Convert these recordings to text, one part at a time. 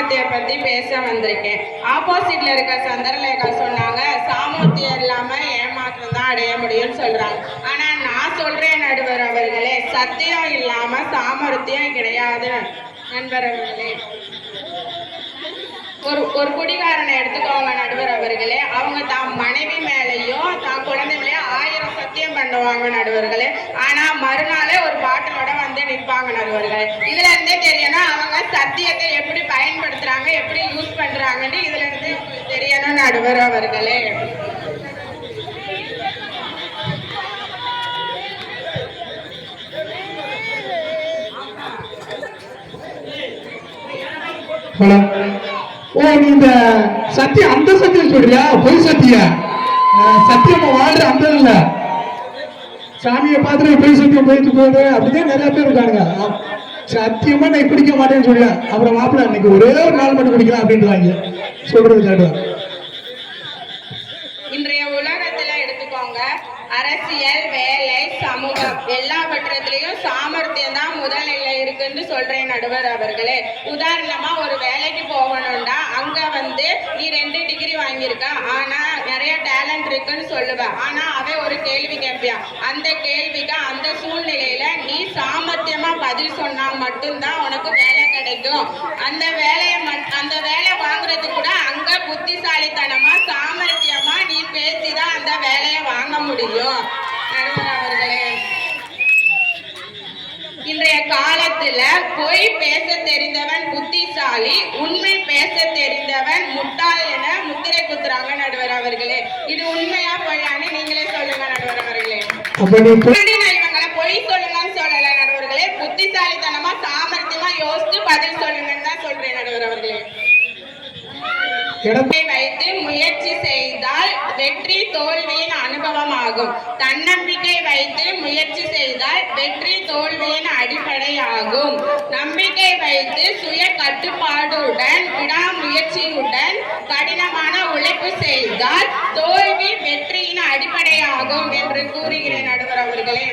சாமர்த்திய பத்தி பேச வந்திருக்கேன். ஆப்போசிட்ல இருக்க சந்திரலேகா சொன்னாங்க சாமர்த்தியம் இல்லாம ஏமாற்றம் தான் அடைய முடியும்னு சொல்றாங்க. ஆனா நான் சொல்றேன் நடுவர் அவர்களே, சத்தியம் இல்லாம சாமர்த்தியம் கிடையாது நண்பர் அவர்களே. ஒரு குடிகாரனை எடுத்துக்கோங்க நடுவர் அவர்களே, அவங்க தான் மனைவி மேலேயும் தான் குழந்தை மேலேயும் 1000 சத்தியம் பண்ணுவாங்க நடுவர்களே. ஆனா மறுநாளே ஒரு பாட்டிலோட வந்து நிற்பாங்க நடுவர்களே. இதுல இருந்தே தெரியணும் அவங்க சத்தியத்தை எப்படி பயன்படுத்துறாங்க, எப்படி யூஸ் பண்றாங்கன்னு இதுல இருந்து தெரியணும் நடுவர் அவர்களே. ஓ, நீ இந்த சத்தியம் அந்த சத்தியம் சொல்றியா? பொய் சத்திய சத்தியமா வாழ்ற அந்த இல்ல, சாமியை பார்த்துட்டு பொய் சத்தியம் போயிட்டு போகுது அப்படிதான் நிறைய பேர் இருக்கானுங்க. சத்தியமா நான் குடிக்க மாட்டேன்னு சொல்றேன், அப்புறம் மாப்பிள்ள இன்னைக்கு ஒரே ஒரு நாள் மட்டும் குடிக்கலாம் அப்படின்றாங்க. சொல்றது கேட்டுவேன். இன்றைய உலகத்துல எடுத்துக்கோங்க, அரசியல், வேலை, சமூகம் எல்லாவற்றத்திலையும் சாமர்த்தியம் தான் முதல்நிலை இருக்குன்னு சொல்றேன் நடுவர் அவர்களே. உதாரணமா ஒரு வேலைக்கு போகணும்னா அங்க வந்து நீ 2 டிகிரி வாங்கியிருக்க, ஆனா நிறைய டேலண்ட் இருக்குன்னு சொல்லுவேன். ஆனா அவன் ஒரு கேள்வி கேட்பியான். அந்த கேள்விக்கு அந்த சூழ்நிலையில நீ சாமர்த்தியமா பதில் சொன்னா மட்டும்தான் உனக்கு வேலை கிடைக்கும். அந்த வேலை வாங்குறது கூட அங்க புத்திசாலித்தனமா சாமர்த்தியமா நீ பேசிதான் அந்த வேலையை வாங்க முடியும் நடுவர் அவர்களே. இன்றைய காலத்துல பொய் பேச தெரிந்தவன் புத்திசாலி, உண்மை பேச தெரிந்தவன் முட்டாள் என முத்திரை குத்துறாங்க நடுவர் அவர்களே. இது உண்மையா பொய்யான்னு நீங்களே சொல்லுங்க நடுவர் அவர்களே. நான் இவங்களை பொய் சொல்லுங்கன்னு சொல்லல நடுவர்களே, புத்திசாலித்தனமா சாமர்த்தியமா யோசித்து பதில் சொல்லுங்கன்னு தான் சொல்றேன் நடுவர் அவர்களே. வைத்து முயற்சி செய்தால் வெற்றி தோல்வியின் அனுபவமாகும். தன்னம்பிக்கை வைத்து முயற்சி செய்தால் வெற்றி தோல்வியின் அடிப்படையாகும். நம்பிக்கை வைத்து சுய கட்டுப்பாடுடன் விடாமுயற்சியுடன் கடினமான உழைப்பு செய்தால் தோல்வி வெற்றியின் அடிப்படையாகும் என்று கூறுகிறேன் நடுவர் அவர்களே.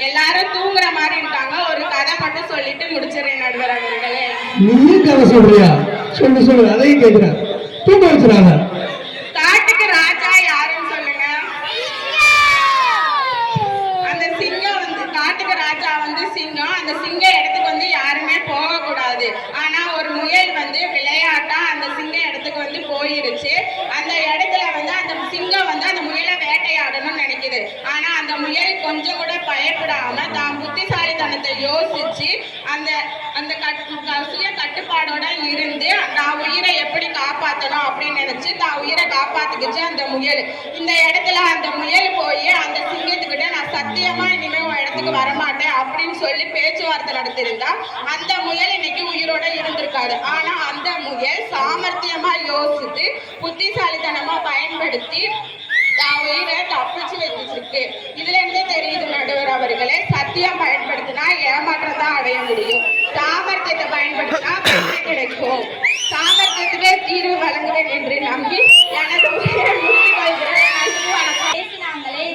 எல்லாரும் தூங்குற மாதிரி இருக்காங்க, ஒரு கதை மட்டும் சொல்லிட்டு முடிச்சிடறேன் நடுவர் அவர்களே. நீ கதை சொல்றியா? சொல்லு அதையும் கேட்கிறேன். தூங்க வச்சுறாங்க. காட்டுக்கு ராஜா யாருன்னு சொல்லுங்க. அந்த சிங்கம் வந்து காட்டுக்கு ராஜா வந்து சிங்கம். அந்த சிங்க இடத்துக்கு வந்து யாருமே போக கூடாது. ஆனா ஒரு முயல் வந்து விளையாட்டா அந்த சிங்க இடத்துக்கு வந்து போயிடுச்சு. அந்த இடத்துல வந்து அந்த சிங்கம் வந்து அந்த முயலை வேட்டையாடணும்னு நினைக்குது. ஆனா அந்த முயல் கொஞ்சம் கூட பயப்படாம தான் புத்திசாலித்தனத்தை யோசிச்சு அந்த அந்த சுய கட்டுப்பாடோட இருந்து தான் உயிரை எப்படி காப்பாற்றணும் அப்படின்னு நினைச்சு தான் உயிரை காப்பாத்திக்கிச்சு அந்த முயல். இந்த இடத்துல அந்த முயல் போய் அந்த சிங்கத்துக்கிட்ட நான் சத்தியமா இனிமே உன் இடத்துக்கு வரமாட்டேன் அப்படின்னு சொல்லி பேச்சுவார்த்தை நடத்திருந்தா அந்த முயல் இன்னைக்கு உயிரோட இருந்திருக்காது. ஆனா அந்த முயல் சாமர்த்தியமா யோசித்து புத்திசாலித்தனமா பயன்படுத்தி தான் உயிரை தப்பிச்சு வச்சிருக்கு. இதுல இருந்தே தெரியுது நடுவர் அவர்களே, சத்தியம் பயன்படுத்தினா ஏமாற்றம் தான் அடைய முடியும், சாமர்த்தியத்தை பயன்படுத்தினா வெற்றி கிடைக்கும். சாமர்த்தியத்திலே தீர்வு வழங்குவேன் என்று நம்பி எனது உயிரை முடித்துக் கொள்கிறேன். பேசினாங்களே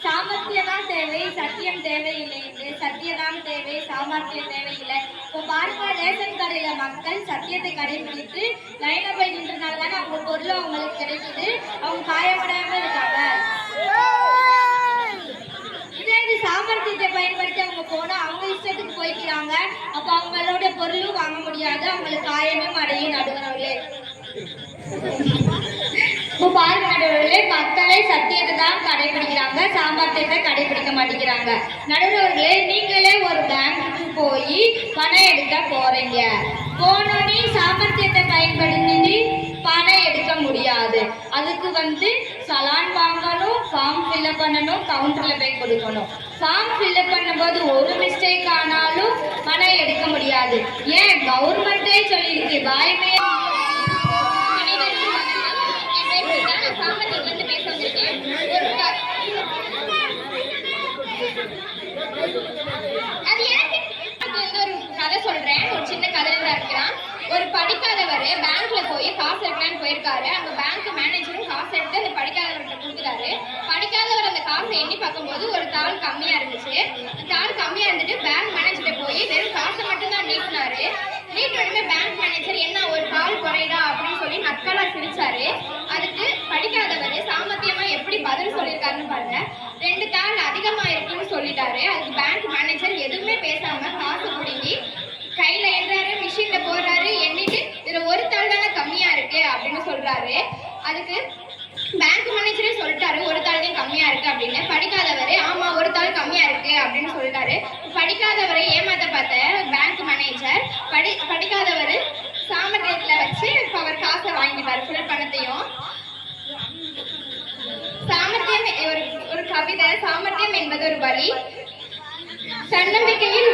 சாமர்த்தியம் தான் தேவை, சத்தியம் தேவையில்லை என்று. சத்தியதான் தேவை, சாமர்த்தியம் தேவையில்லை. இப்போ பாருங்க, ரேஷன் கடையில மக்கள் சத்தியத்தை கடைபிடித்து லைன்ல போய் நின்றனால தானே அவங்க பொருள் அவங்களுக்கு கிடைக்குது, அவங்க காயப்படாம இருக்காங்க. இதே இது சாமர்த்தியத்தை பயன்படுத்தி அவங்க போனா அவங்க இஷ்டத்துக்கு போய்க்கிறாங்க. அப்போ அவங்களோட பொருளும் வாங்க முடியாது, அவங்களுக்கு காயமும் அடையும் நடுவர்களே. இப்போ பாருங்க நடுவர்களே, மக்களை சத்தியத்தை தான் கடைபிடிக்கிறாங்க, சாமர்த்தியத்தை கடைபிடிக்க மாட்டேங்கிறாங்க. நடுவர்களே, நீங்களே ஒரு பேங்க்குக்கு போய் பணம் எடுக்க போறீங்க. போனோடனே சாமர்த்தியத்தை பயன்படுத்தி பணம் எடுக்க முடியாது. அதுக்கு வந்து சலான் வாங்கணும், ஃபார்ம் ஃபில்அப் பண்ணணும், கவுண்டர்ல போய் கொடுக்கணும். ஃபார்ம் ஃபில்அப் பண்ணும்போது ஒரு மிஸ்டேக் ஆனாலும் பணம் எடுக்க முடியாது. ஏன் கவர்மெண்டே சொல்லியிருக்கு, வாய்மையே கதை சொல்றேன். ஒரு சின்ன கதையில தான் இருக்கிறான். ஒரு படிக்காதவர் பேங்க்ல போய் காசு எடுக்கலான்னு போயிருக்காரு. அங்க பேங்க் மேனேஜரும் காசு எடுத்து அந்த படிக்காதவர்கிட்ட கொடுத்துட்டாரு. படிக்காதவர் அந்த காசை எண்ணி பார்க்கும்போது ஒரு தாள் கம்மியா இருந்துச்சு. தாள் கம்மியா இருந்துட்டு பேங்க் மேனேஜர்கிட்ட போய் வெறும் காசை மட்டும் தான் நீட்டினாரு. நீட்டு பேங்க் மேனேஜர் என்ன ஒரு பாருங்க. 2 தாள் அதிகமா இருக்குன்னு சொல்லிட்டாரு. அதுக்கு பேங்க் மேனேஜர் எதுவுமே பேசாம காசு புடுங்கி கையில எண்றாரு, மிஷின்ல போடுறாரு, எண்ணிட்டு இதுல 1 தாள் தானே கம்மியா இருக்கு அப்படின்னு சொல்றாரு. அதுக்கு பேங்க் மேனேஜரே சொல்லிட்டாரு 1 தாள் தான் கம்மியா இருக்கு அப்படின்னு. படிக்காதவரு ஆமா 1 தாள் கம்மியா இருக்கு அப்படின்னு சொல்லிட்டாரு. படிக்காதவரை ஏமாத்த பார்த்த பேங்க் மேனேஜர் படிக்காதவரு சாமர்த்தியத்துல வச்சு அவர் காசை வாங்கிட்டாரு, ஃபுல் பணத்தையும். சாமர்த்தியம் ஒரு கவிதை. சாமர்த்தியம் என்பது ஒரு வழி, தன்னம்பிக்கையில்